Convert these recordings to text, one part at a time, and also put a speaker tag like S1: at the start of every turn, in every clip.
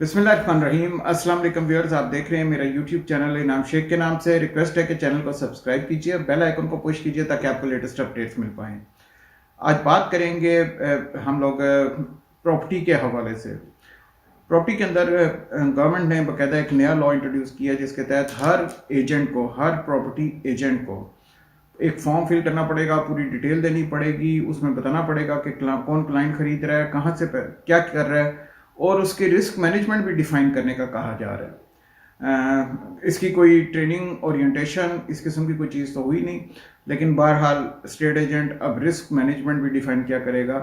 S1: बिस्मिल्लाहिर्रहमानिर्रहीम। अस्सलाम वालेकुम व्यूअर्स, आप देख रहे हैं मेरा यूट्यूब चैनल इनाम शेख के नाम से। रिक्वेस्ट है कि चैनल को सब्सक्राइब कीजिए, बेल आइकन को पुश कीजिए ताकि आपको लेटेस्ट अपडेट्स मिल पाएँ। आज बात करेंगे हम लोग प्रॉपर्टी के हवाले से। प्रॉपर्टी के अंदर गवर्नमेंट ने बाकायदा एक नया लॉ इंट्रोड्यूस किया जिसके तहत हर एजेंट को, हर प्रॉपर्टी एजेंट को एक फॉर्म फिल करना पड़ेगा, पूरी डिटेल देनी पड़ेगी, उसमें बताना पड़ेगा कि कौन क्लाइंट खरीद रहा है, कहाँ से क्या कर रहा है, और उसके रिस्क मैनेजमेंट भी डिफाइन करने का कहा जा रहा है। इसकी कोई ट्रेनिंग ओरिएंटेशन इस किस्म की कोई चीज़ तो हुई नहीं, लेकिन बहरहाल स्टेट एजेंट अब रिस्क मैनेजमेंट भी डिफाइन किया करेगा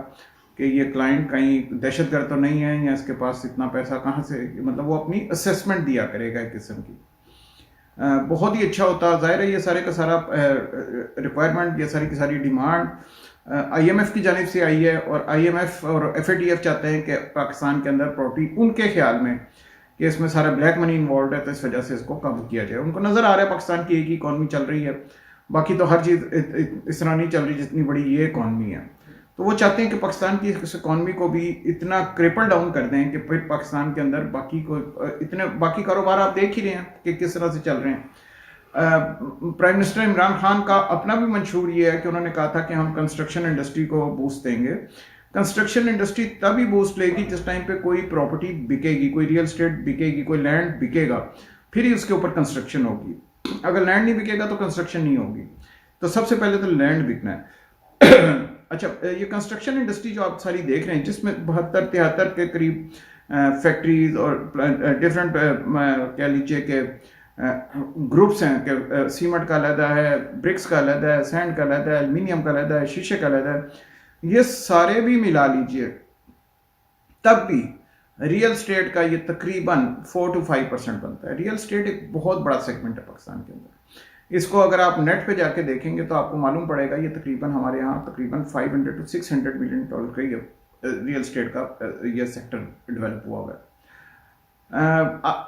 S1: कि ये क्लाइंट कहीं दहशतगर्द तो नहीं है या इसके पास इतना पैसा कहाँ से, मतलब वो अपनी असेसमेंट दिया करेगा एक किस्म की। बहुत ही अच्छा होता। ज़ाहिर है ये सारे का सारा रिक्वायरमेंट, ये सारी की सारी डिमांड IMF की जानिब से आई है, और IMF और FATF चाहते हैं कि पाकिस्तान के अंदर प्रॉपर्टी, उनके ख्याल में कि इसमें सारा ब्लैक मनी इन्वॉल्व है, तो इस वजह से इसको काबू किया जाए। उनको नज़र आ रहा है पाकिस्तान की एक ही इकॉनमी चल रही है, बाकी तो हर चीज़ इस तरह नहीं चल रही जितनी बड़ी ये इकॉनमी है। तो वो चाहते हैं कि पाकिस्तान की इस इकॉनमी को भी इतना क्रिपल डाउन कर दें कि फिर पाकिस्तान के अंदर बाकी कारोबार आप देख ही रहे हैं कि किस तरह से चल रहे हैं। प्राइम मिनिस्टर इमरान खान का अपना भी मंशूर ये है कि उन्होंने कहा था कि हम कंस्ट्रक्शन इंडस्ट्री को बूस्ट देंगे। कंस्ट्रक्शन इंडस्ट्री तभी बूस्ट लेगी जिस टाइम पे कोई प्रॉपर्टी बिकेगी, कोई रियल एस्टेट बिकेगी, कोई लैंड बिकेगा, फिर ही उसके ऊपर कंस्ट्रक्शन होगी। अगर लैंड नहीं बिकेगा तो कंस्ट्रक्शन नहीं होगी। तो सबसे पहले तो लैंड बिकना है। अच्छा, ये कंस्ट्रक्शन इंडस्ट्री जो आप सारी देख रहे हैं, जिसमें 72-73 के करीब फैक्ट्रीज और डिफरेंट कह लीजिए कि ग्रुप्स हैं कि सीमेंट का अलहदा है, ब्रिक्स का अलहदा है, सैंड का अलहदा है, एल्यूमिनियम का अलहदा है, शीशे का अलहदा है, ये सारे भी मिला लीजिए तब भी रियल स्टेट का ये तकरीबन 4 to 5% बनता है। रियल स्टेट एक बहुत बड़ा सेगमेंट है पाकिस्तान के अंदर। इसको अगर आप नेट पे जाके देखेंगे तो आपको मालूम पड़ेगा ये तकरीबन हमारे यहाँ तकरीबन 500 to 600 बिलियन डॉलर का ये रियल स्टेट का ये सेक्टर डेवलप हुआ हुआ है।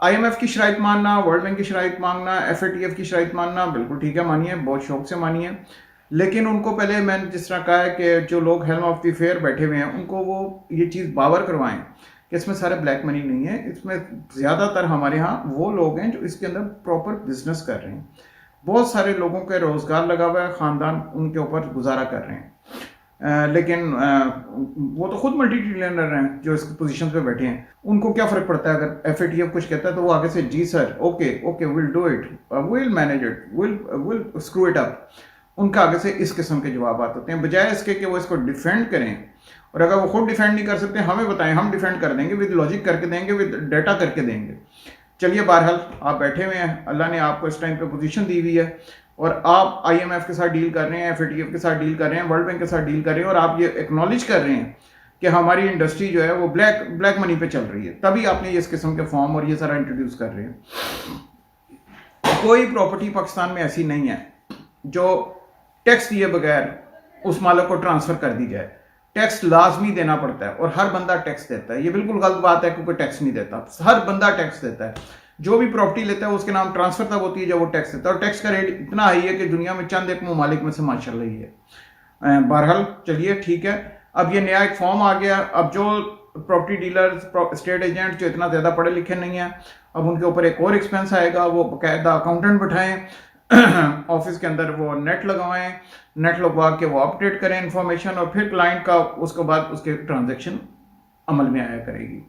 S1: IMF की शराइत मानना, वर्ल्ड बैंक की शराइत मांगना, FATF की शराइत मानना, बिल्कुल ठीक है, मानिए, बहुत शौक से मानिए, लेकिन उनको पहले मैंने जिस तरह कहा है कि जो लोग हेल्म ऑफ द फेयर बैठे हुए हैं उनको वो ये चीज़ बावर करवाएं कि इसमें सारे ब्लैक मनी नहीं है। इसमें ज़्यादातर हमारे यहाँ वो लोग हैं जो इसके अंदर प्रॉपर बिजनेस कर रहे हैं। बहुत सारे लोगों के रोज़गार लगा हुआ है, ख़ानदान उनके ऊपर गुजारा कर रहे हैं। लेकिन वो तो खुद मल्टी ट्रिलियनर हैं जो इस पोजीशन पे बैठे हैं। उनको क्या फ़र्क पड़ता है अगर FATF कुछ कहता है तो वो आगे से जी sir, okay will do it, will manage it, will screw it up. उनका आगे से इस किस्म के जवाब होते हैं, बजाय इसके कि वो इसको डिफेंड करें। और अगर वो खुद डिफेंड नहीं कर सकते, हमें बताएं, हम डिफेंड कर देंगे, विद लॉजिक करके देंगे, विद डेटा करके देंगे। चलिए, बहरहाल आप बैठे हुए हैं, अल्लाह ने आपको इस टाइम पे पोजीशन दी हुई है और आप IMF के साथ डील कर रहे हैं, FATF के साथ डील कर रहे हैं, वर्ल्ड बैंक के साथ डील कर रहे हैं, और आप ये एक्नॉलेज कर रहे हैं कि हमारी इंडस्ट्री जो है वो ब्लैक मनी पे चल रही है, तभी आपने इस किस्म के फॉर्म और ये सारा इंट्रोड्यूस कर रहे हैं। कोई प्रॉपर्टी पाकिस्तान में ऐसी नहीं है जो टैक्स दिए बगैर उस मालिक को ट्रांसफर कर दी जाए। टैक्स लाजमी देना पड़ता है और हर बंदा टैक्स देता है। ये बिल्कुल गलत बात है क्योंकि टैक्स नहीं देता, हर बंदा टैक्स देता है। जो भी प्रॉपर्टी लेता है उसके नाम ट्रांसफर तब होती है जब वो टैक्स देता है, और टैक्स का रेट इतना हाई है कि दुनिया में चंद एक ममालिक में से माशाल्लाह ही है। बहरहाल चलिए ठीक है, अब ये नया एक फॉर्म आ गया। अब जो प्रॉपर्टी डीलर्स, स्टेट एजेंट जो इतना ज़्यादा पढ़े लिखे नहीं है, अब उनके ऊपर एक और एक्सपेंस आएगा। वो बाकायदा अकाउंटेंट बैठाएं ऑफिस के अंदर, वो नेट लगवाएं, नेट लगवा के वो अपडेट करें इंफॉर्मेशन, और फिर क्लाइंट का उसके बाद उसके ट्रांजेक्शन अमल में आया करेगी।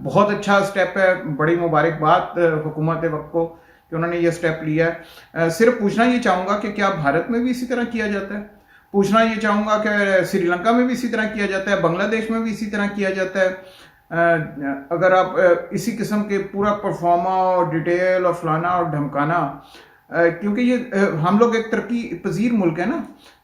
S1: बहुत अच्छा स्टेप है, बड़ी मुबारकबाद हुकूमत वक्त को कि उन्होंने ये स्टेप लिया है। सिर्फ पूछना ये चाहूँगा कि क्या भारत में भी इसी तरह किया जाता है? पूछना ये चाहूँगा कि श्रीलंका में भी इसी तरह किया जाता है, बांग्लादेश में भी इसी तरह किया जाता है? अगर आप इसी किस्म के पूरा परफॉर्मा और डिटेल और फलाना और धमकाना, क्योंकि ये हम लोग एक तरक्की पजीर मुल्क है ना,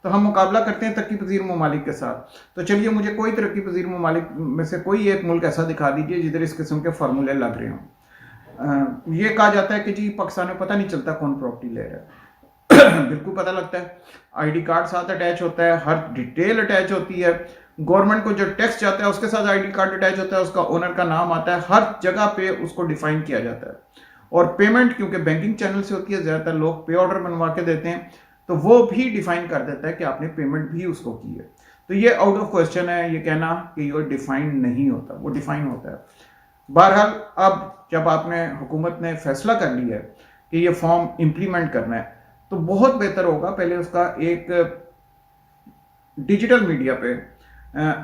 S1: तो हम मुकाबला करते हैं तरक्की पजीर ममालिक के साथ। तो चलिए, मुझे कोई तरक्की पजीर ममालिक में से कोई एक मुल्क ऐसा दिखा दीजिए जिधर इस किस्म के फार्मूले लग रहे हों। ये कहा जाता है कि जी पाकिस्तान में पता नहीं चलता कौन प्रॉपर्टी ले रहा है। बिल्कुल पता लगता है, ID कार्ड साथ अटैच होता है, हर डिटेल अटैच होती है। गवर्नमेंट को जो टैक्स जाता है उसके साथ ID कार्ड अटैच होता है, उसका ओनर का नाम आता है, हर जगह पे उसको डिफाइन किया जाता है। और पेमेंट क्योंकि बैंकिंग चैनल से होती है, ज़्यादातर लोग पे ऑर्डर बनवा के देते हैं, तो वो भी डिफाइन कर देता है कि आपने पेमेंट भी उसको की है। तो ये आउट ऑफ क्वेश्चन है ये कहना कि ये डिफाइन नहीं होता, वो डिफाइन होता है। बहरहाल अब जब आपने हुकूमत ने फैसला कर लिया है कि ये फॉर्म इम्प्लीमेंट करना है, तो बहुत बेहतर होगा पहले उसका एक डिजिटल मीडिया पे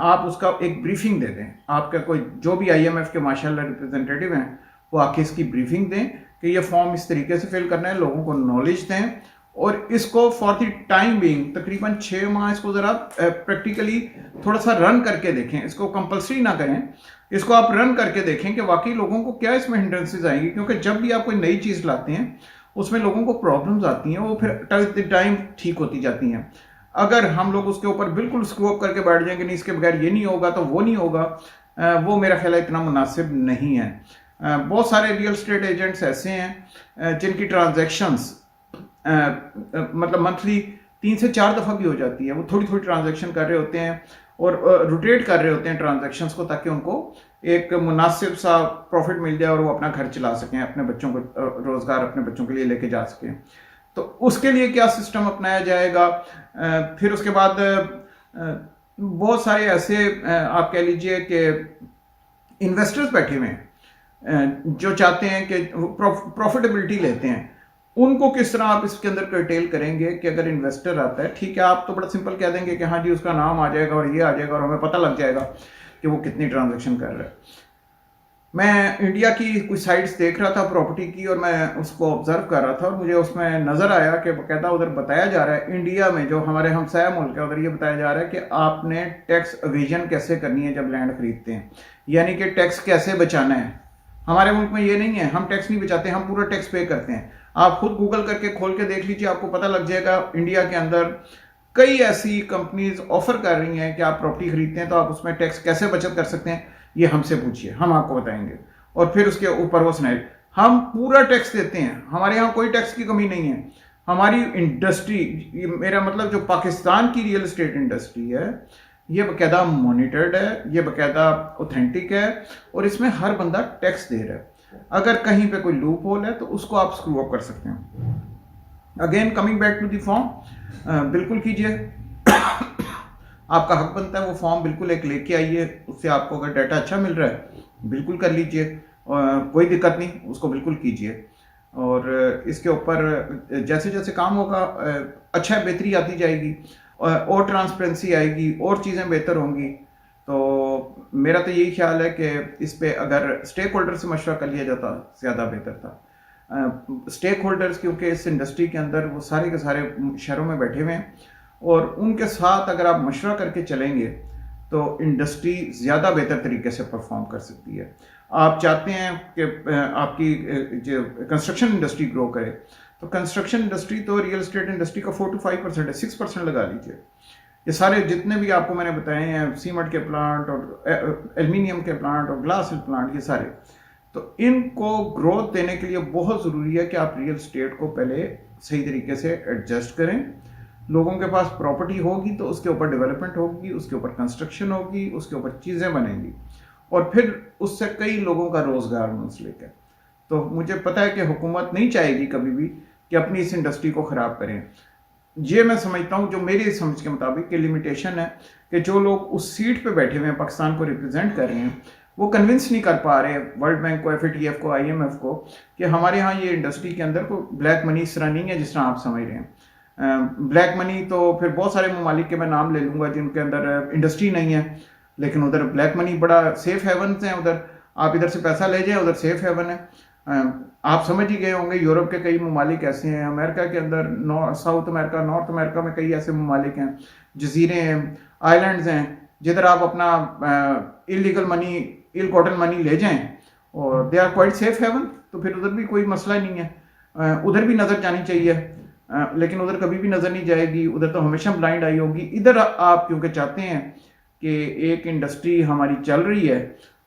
S1: आप उसका एक ब्रीफिंग दे दें। आपका कोई जो भी आईएमएफ के माशाल्लाह रिप्रेजेंटेटिव हैं वो आके इसकी ब्रीफिंग दें कि ये फॉर्म इस तरीके से फिल करना है, लोगों को नॉलेज दें और इसको फॉर द टाइम बीइंग तकरीबन 6 माह इसको ज़रा प्रैक्टिकली थोड़ा सा रन करके देखें। इसको कंपल्सरी ना करें, इसको आप रन करके देखें कि वाकई लोगों को क्या इसमें हिंड्रेंसेज आएंगी, क्योंकि जब भी आप कोई नई चीज़ लाते हैं उसमें लोगों को प्रॉब्लम्स आती हैं, वो फिर टाइम ठीक होती जाती हैं। अगर हम लोग उसके ऊपर बिल्कुल स्क्रू अप करके बैठ जाएंगे, नहीं इसके बगैर ये नहीं होगा तो वो नहीं होगा, वो मेरा ख्याल है इतना मुनासिब नहीं है। बहुत सारे रियल स्टेट एजेंट्स ऐसे हैं जिनकी ट्रांजैक्शंस मतलब मंथली 3 से 4 दफ़ा भी हो जाती है। वो थोड़ी थोड़ी ट्रांजैक्शन कर रहे होते हैं और रोटेट कर रहे होते हैं ट्रांजैक्शंस को, ताकि उनको एक मुनासिब सा प्रॉफिट मिल जाए और वो अपना घर चला सकें, अपने बच्चों को रोज़गार अपने बच्चों के लिए लेके जा सकें। तो उसके लिए क्या सिस्टम अपनाया जाएगा? फिर उसके बाद बहुत सारे ऐसे आप कह लीजिए कि इन्वेस्टर्स बैठे हुए हैं जो चाहते हैं कि प्रॉफिटेबिलिटी लेते हैं, उनको किस तरह आप इसके अंदर कर्टेल करेंगे कि अगर इन्वेस्टर आता है, ठीक है आप तो बड़ा सिंपल कह देंगे कि हाँ जी उसका नाम आ जाएगा और ये आ जाएगा और हमें पता लग जाएगा कि वो कितनी ट्रांजैक्शन कर रहा है। मैं इंडिया की कुछ साइट्स देख रहा था प्रॉपर्टी की और मैं उसको ऑब्जर्व कर रहा था और मुझे उसमें नज़र आया कि बाकायदा उधर बताया जा रहा है, इंडिया में जो हमारे हमसाया मुल्क है उधर ये बताया जा रहा है कि आपने टैक्स एविजन कैसे करनी है जब लैंड खरीदते हैं, यानी कि टैक्स कैसे बचाना है। हमारे मुल्क में ये नहीं है, हम टैक्स नहीं बचाते, हम पूरा टैक्स पे करते हैं। आप खुद गूगल करके खोल के देख लीजिए, आपको पता लग जाएगा इंडिया के अंदर कई ऐसी कंपनीज ऑफर कर रही हैं कि आप प्रॉपर्टी खरीदते हैं तो आप उसमें टैक्स कैसे बचत कर सकते हैं, ये हमसे पूछिए, हम आपको बताएंगे। और फिर उसके ऊपर वो सुनाए, हम पूरा टैक्स देते हैं, हमारे यहाँ कोई टैक्स की कमी नहीं है। हमारी इंडस्ट्री, मेरा मतलब जो पाकिस्तान की रियल एस्टेट इंडस्ट्री है, ये बाकायदा मॉनिटर्ड है, ये बाकायदा ऑथेंटिक है और इसमें हर बंदा टैक्स दे रहा है। अगर कहीं पे कोई लूप होल है तो उसको आप स्क्रू अप कर सकते हैं। Again coming back to the form, बिल्कुल कीजिए आपका हक बनता है, वो फॉर्म बिल्कुल एक लेके आइए, उससे आपको अगर डाटा अच्छा मिल रहा है बिल्कुल कर लीजिए, कोई दिक्कत नहीं, उसको बिल्कुल कीजिए। और इसके ऊपर जैसे जैसे काम होगा अच्छा बेहतरी आती जाएगी और ट्रांसपेरेंसी आएगी और चीज़ें बेहतर होंगी। तो मेरा तो यही ख्याल है कि इस पे अगर स्टेक होल्डर से मशवरा कर लिया जाता ज़्यादा बेहतर था। स्टेक होल्डर्स क्योंकि इस इंडस्ट्री के अंदर वो सारे के सारे शहरों में बैठे हुए हैं और उनके साथ अगर आप मशवरा करके चलेंगे तो इंडस्ट्री ज़्यादा बेहतर तरीके से परफॉर्म कर सकती है। आप चाहते हैं कि आपकी जो कंस्ट्रक्शन इंडस्ट्री ग्रो करे, तो कंस्ट्रक्शन इंडस्ट्री तो रियल एस्टेट इंडस्ट्री का 4 to 5% है, 6% लगा लीजिए। ये सारे जितने भी आपको मैंने बताए हैं, सीमेंट के प्लांट और एल्युमिनियम के प्लांट और ग्लास प्लांट, ये सारे, तो इनको ग्रोथ देने के लिए बहुत ज़रूरी है कि आप रियल एस्टेट को पहले सही तरीके से एडजस्ट करें। लोगों के पास प्रॉपर्टी होगी तो उसके ऊपर डेवलपमेंट होगी, उसके ऊपर कंस्ट्रक्शन होगी, उसके ऊपर चीज़ें बनेंगी और फिर उससे कई लोगों का रोज़गार मुंसलिक है। तो मुझे पता है कि हुकूमत नहीं चाहेगी कभी भी कि अपनी इस इंडस्ट्री को ख़राब करें। ये मैं समझता हूँ, जो मेरी समझ के मुताबिक कि लिमिटेशन है कि जो लोग उस सीट पे बैठे हुए हैं, पाकिस्तान को रिप्रेजेंट कर रहे हैं, वो कन्विंस नहीं कर पा रहे वर्ल्ड बैंक को, FATF को, IMF को कि हमारे यहाँ ये इंडस्ट्री के अंदर कोई ब्लैक मनी इस तरह नहीं है जिस तरह आप समझ रहे हैं। ब्लैक मनी तो फिर बहुत सारे ममालिक के मैं नाम ले लूँगा जिनके अंदर इंडस्ट्री नहीं है, लेकिन उधर ब्लैक मनी बड़ा सेफ हेवन हैं। उधर आप इधर से पैसा ले जाएं, उधर सेफ हेवन है। आप समझ ही गए होंगे, यूरोप के कई ममालिक ऐसे हैं, अमेरिका के अंदर, साउथ अमेरिका, नॉर्थ अमेरिका में कई ऐसे ममालिक हैं, जजीरे हैं, आइलैंड्स हैं, जिधर आप अपना illegal money, ill gotten money ले जाएं और they are quite safe haven. तो फिर उधर भी कोई मसला नहीं है, उधर भी नज़र जानी चाहिए, लेकिन उधर कभी भी नज़र नहीं जाएगी, उधर तो हमेशा ब्लाइंड आई होगी। इधर आप क्योंकि चाहते हैं कि एक इंडस्ट्री हमारी चल रही है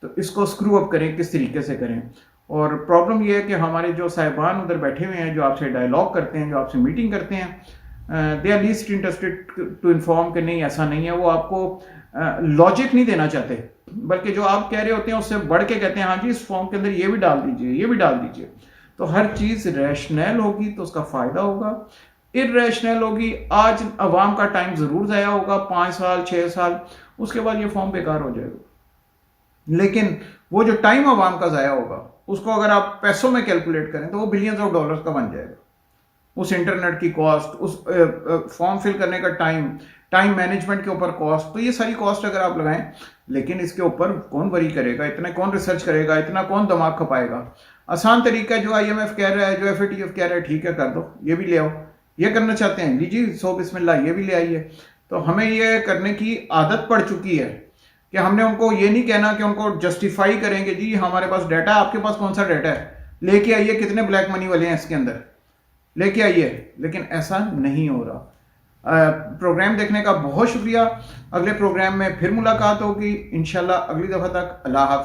S1: तो इसको स्क्रू अप करें, किस तरीके से करें। और प्रॉब्लम यह है कि हमारे जो साहिबान उधर बैठे हुए हैं, जो आपसे डायलॉग करते हैं, जो आपसे मीटिंग करते हैं, they are least interested to inform कि नहीं ऐसा नहीं है। वो आपको लॉजिक नहीं देना चाहते, बल्कि जो आप कह रहे होते हैं उससे बढ़ के कहते हैं हाँ जी इस फॉर्म के अंदर ये भी डाल दीजिए, ये भी डाल दीजिए। तो हर चीज़ रैशनल होगी तो उसका फ़ायदा होगा, इरैशनल होगी, आज अवाम का टाइम ज़रूर ज़ाया होगा, 5 साल 6 साल, उसके बाद ये फॉर्म बेकार हो जाएगा। लेकिन वो जो टाइम आवाम का ज़ाया होगा उसको अगर आप पैसों में कैलकुलेट करें तो वो बिलियंस ऑफ डॉलर्स का बन जाएगा। उस इंटरनेट की कॉस्ट, उस फॉर्म फिल करने का टाइम मैनेजमेंट के ऊपर कॉस्ट, तो ये सारी कॉस्ट अगर आप लगाएं, लेकिन इसके ऊपर कौन वरी करेगा, इतना कौन रिसर्च करेगा, इतना कौन दिमाग खपाएगा। आसान तरीका है जो IMF कह रहा है, जो FATF कह रहा है, ठीक है कर दो, ये भी ले आओ। ये करना चाहते हैं, लीजिए सो बिस्मिल्लाह, ये भी ले आइए। तो हमें ये करने की आदत पड़ चुकी है कि हमने उनको ये नहीं कहना कि उनको जस्टिफाई करेंगे, जी हमारे पास डाटा है, आपके पास कौन सा डाटा है, लेके आइए, कितने ब्लैक मनी वाले हैं इसके अंदर, लेके आइए। लेकिन ऐसा नहीं हो रहा। प्रोग्राम देखने का बहुत शुक्रिया। अगले प्रोग्राम में फिर मुलाकात होगी इंशाल्लाह। अगली दफा तक अल्लाह हाफिज।